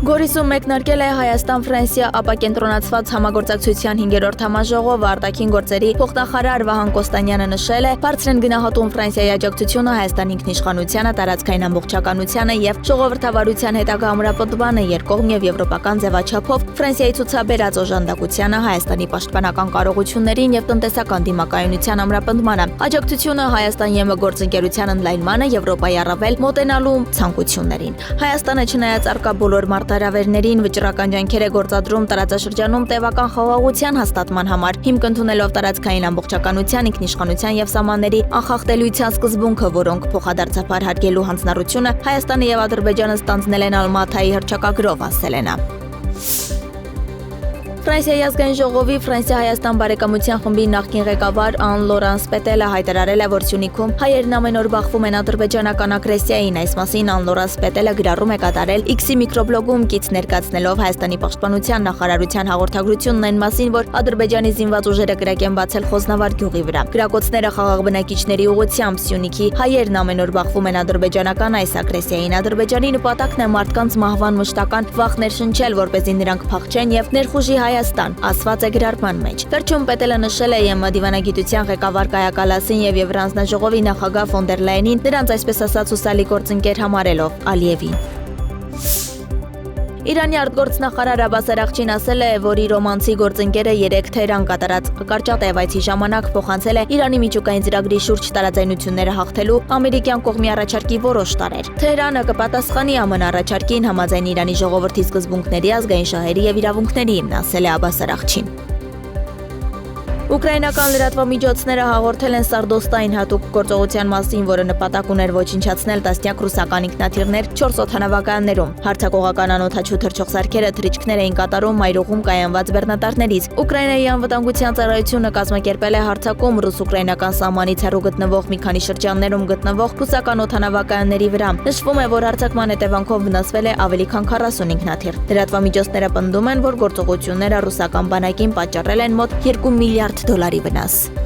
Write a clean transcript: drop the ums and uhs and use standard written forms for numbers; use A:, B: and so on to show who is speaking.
A: Գորիսում մեկնարկել է Հայաստան-Ֆրանսիա ապակենտրոնացված համագործակցության 5-րդ համաժողովը արտաքին գործերի փոխնախարար Վահան Կոստանյանը նշել է, բարձր են գնահատում Ֆրանսիայի աջակցությունը Հայաստանի ինքնիշխանությանը, տարածքային ամբողջականությանը եւ ժողովրդավարության հետագա ամրապնդմանը երկկողմ եւ եվրոպական ձևաչափով Ֆրանսիայի ցուցաբերած օժանդակությանը, Հայաստանի պաշտպանական կարողություններին եւ տնտեսական դիմակայունության ամրապնդմանը, աջակցությունը Հայաստան-ԵՄ գործընկերության ընդլայնմանը, Եվրոպայի առավել մոտենալու ցանկություններին։ Հայաստանը չնայած արկա բոլոր մարտահրավերներին վճռական ջանքեր է գործադրում տարածաշրջանում տևական խաղաղության հաստատման համար, հիմք ընդունելով տարածքային ամբողջականության, ինքնիշխանության եւ սահմանների անխախտելիության սկզբունքը, որոնք փոխադարձաբար հարգելու հանձնառությունը Հայաստանը եւ Ադրբեջանը ստանձնել են Ալմաթայի հռչակագրով, ասել է նա։ Ֆրանսիայի ազգային ժողովի Ֆրանսիա-Հայաստան բարեկամության խմբի նախկին ղեկավար Ան Լորանս Պետելը հայտարարել է, որ Սյունիքում հայերն ամեն օր բախվում են ադրբեջանական ագրեսիային։ Այս մասին Ան Լորանս Պետելը գրառում է կատարել X-ի միկրոբլոգում կից ներկայացնելով Հայաստանի պաշտպանության նախարարության հաղորդագրությունն այն մասին, որ Ադրբեջանի զինված ուժերը կրակ են բացել Խոզնավար գյուղի վրա։ Գրակոծները խաղաղ բնակիչների ուղղությամբ Սյունիքի հայերն ամեն օր բախվում են ադրբեջանական այս ագրեսիային։ Ադրբեջանի նպատակն է մարդկանց մահվան մշտական վախ ներշնչել, որպեսզի նրանք փախչեն եւ ներխուժի Հայաստան, ասված է գրառման մեջ։ Վերջում Պետելը նշել է ԵՄ դիվանագիտության ղեկավար Կայա Կալասին եւ Եվրանձնաժողովի նախագահ ֆոն դեր Լայենին, նրանց այսպես ասած ուսալի գործընկեր համարելով Ալիևին։ Իրանի արտգործնախարար Աբբաս Արաղչին ասել է, որ իր ռոմանցի գործընկերը 3 Թեհրան կատարած կարճատև այցի ժամանակ փոխանցել է Իրանի միջուկային ծրագրի շուրջ տարաձայնությունները հաղթելու ամերիկյան կողմի առաջարկի որոշ տարրեր։ Թեհրանը կպատասխանի ԱՄՆ առաջարկին համաձայն Իրանի ժողովրդի սկզբունքների, ազգային շահերի եւ իրավունքների, ասել է Աբբաս Արաղչին։ Ուկրաինական լրատվամիջոցները հաղորդել են Սարդոստային հատուկ գործողության մասին, որը նպատակ ուներ ոչնչացնել տասնյակ ռուսական ինքնաթիռներ 4 օդանավակայաններում։ Հարձակողական անօդաչու թռչող սարքերը թռիչքներ էին կատարում մայրուղում կայանված բեռնատարներից։ Ուկրաինայի անվտանգության ծառայությունը կազմակերպել է հարձակում ռուս-ուկրաինական սահմանից հեռու գտնվող մի քանի շրջաններում գտնվող ռուսական օդանավակայանների վրա։ Նշվում է, որ հարձակման հետևանքով վնասվել է ավելի քան 40 ինքնաթիռ։ Լրատվամիջոցները պնդում են, որ գործողությունները ռուսական բանակին պատճառել են մոտ $2 միլիարդ վնաս։